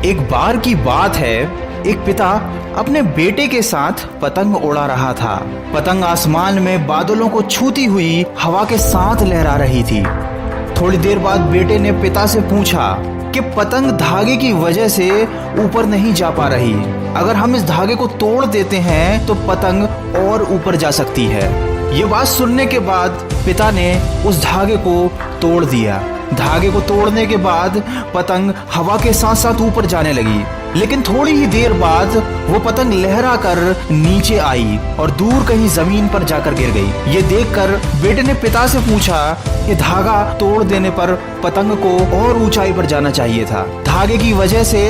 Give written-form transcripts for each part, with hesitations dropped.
एक बार की बात है, एक पिता अपने बेटे के साथ पतंग उड़ा रहा था। पतंग आसमान में बादलों को छूती हुई हवा के साथ लहरा रही थी। थोड़ी देर बाद बेटे ने पिता से पूछा कि पतंग धागे की वजह से ऊपर नहीं जा पा रही। अगर हम इस धागे को तोड़ देते हैं तो पतंग और ऊपर जा सकती है। ये बात सुनने के बाद पिता ने उस धागे को तोड़ दिया। धागे को तोड़ने के बाद पतंग हवा के साथ साथ ऊपर जाने लगी, लेकिन थोड़ी ही देर बाद वो पतंग लहरा कर नीचे आई और दूर कहीं जमीन पर जाकर गिर गई। ये देखकर बेटे ने पिता से पूछा कि धागा तोड़ देने पर पतंग को और ऊंचाई पर जाना चाहिए था। धागे की वजह से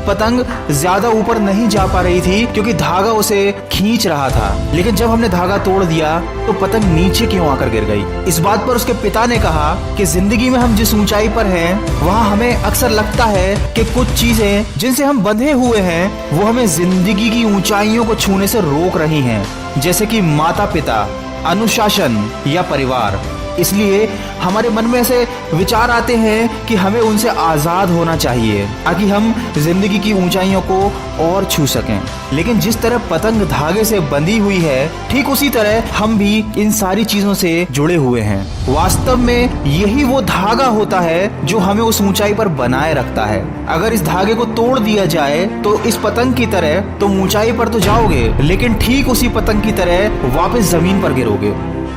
पतंग ज्यादा ऊपर नहीं जा पा रही थी क्योंकि धागा उसे खींच रहा था, लेकिन जब हमने धागा तोड़ दिया तो पतंग नीचे क्यों आकर गिर गई। इस बात पर उसके पिता ने कहा कि जिंदगी में हम जिस ऊंचाई पर हैं वहाँ हमें अक्सर लगता है कि कुछ चीजें जिनसे हम बंधे हुए हैं वो हमें जिंदगी की ऊंचाइयों को छूने से रोक रही हैं, जैसे कि माता पिता, अनुशासन या परिवार। इसलिए हमारे मन में ऐसे विचार आते हैं कि हमें उनसे आज़ाद होना चाहिए ताकि हम जिंदगी की ऊंचाइयों को और छू सकें। लेकिन जिस तरह पतंग धागे से बंधी हुई है, ठीक उसी तरह हम भी इन सारी चीजों से जुड़े हुए हैं। वास्तव में यही वो धागा होता है जो हमें उस ऊंचाई पर बनाए रखता है। अगर इस धागे को तोड़ दिया जाए तो इस पतंग की तरह तुम ऊंचाई पर तो जाओगे, लेकिन ठीक उसी पतंग की तरह वापस जमीन पर गिरोगे।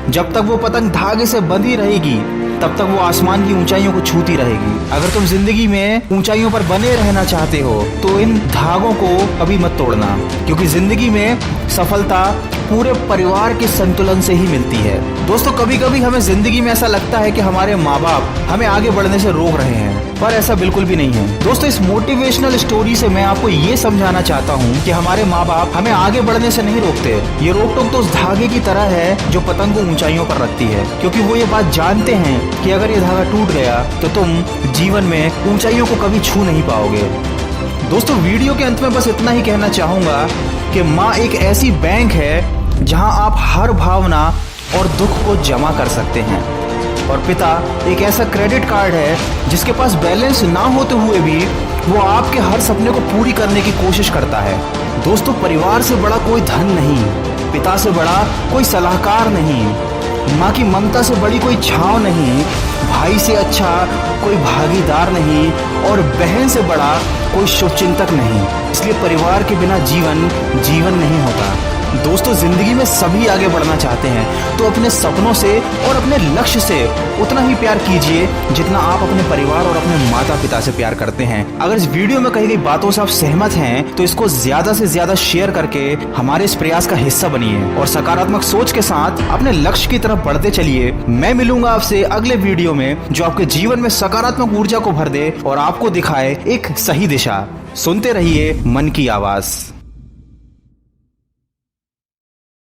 जब तक वो पतंग धागे से बंधी रहेगी तब तक वो आसमान की ऊंचाइयों को छूती रहेगी। अगर तुम जिंदगी में ऊंचाइयों पर बने रहना चाहते हो तो इन धागों को कभी मत तोड़ना, क्योंकि जिंदगी में सफलता पूरे परिवार के संतुलन से ही मिलती है। दोस्तों, कभी कभी हमें जिंदगी में ऐसा लगता है कि हमारे माँ बाप हमें आगे बढ़ने से रोक रहे हैं, पर ऐसा बिल्कुल भी नहीं है। दोस्तों, इस मोटिवेशनल स्टोरी से मैं आपको ये समझाना चाहता हूँ कि हमारे माँ बाप हमें आगे बढ़ने से नहीं रोकते। ये रोक टोक तो उस धागे की तरह है जो पतंग को ऊंचाइयों पर रखती है, क्योंकि वो ये बात जानते हैं कि अगर ये धागा टूट गया तो तुम जीवन में ऊंचाइयों को कभी छू नहीं पाओगे। दोस्तों, वीडियो के अंत में बस इतना ही कहना चाहूंगा कि माँ एक ऐसी बैंक है जहां आप हर भावना और दुख को जमा कर सकते हैं, और पिता एक ऐसा क्रेडिट कार्ड है जिसके पास बैलेंस ना होते हुए भी वो आपके हर सपने को पूरी करने की कोशिश करता है। दोस्तों, परिवार से बड़ा कोई धन नहीं, पिता से बड़ा कोई सलाहकार नहीं, माँ की ममता से बड़ी कोई छांव नहीं, भाई से अच्छा कोई भागीदार नहीं, और बहन से बड़ा कोई शुभचिंतक नहीं। इसलिए परिवार के बिना जीवन नहीं होता। दोस्तों, जिंदगी में सभी आगे बढ़ना चाहते हैं तो अपने सपनों से और अपने लक्ष्य से उतना ही प्यार कीजिए जितना आप अपने परिवार और अपने माता पिता से प्यार करते हैं। अगर इस वीडियो में कही गई बातों से आप सहमत हैं तो इसको ज्यादा से ज्यादा शेयर करके हमारे इस प्रयास का हिस्सा बनिए और सकारात्मक सोच के साथ अपने लक्ष्य की तरफ बढ़ते चलिए। मैं मिलूंगा आपसे अगले वीडियो में जो आपके जीवन में सकारात्मक ऊर्जा को भर दे और आपको दिखाए एक सही दिशा। सुनते रहिए मन की आवाज।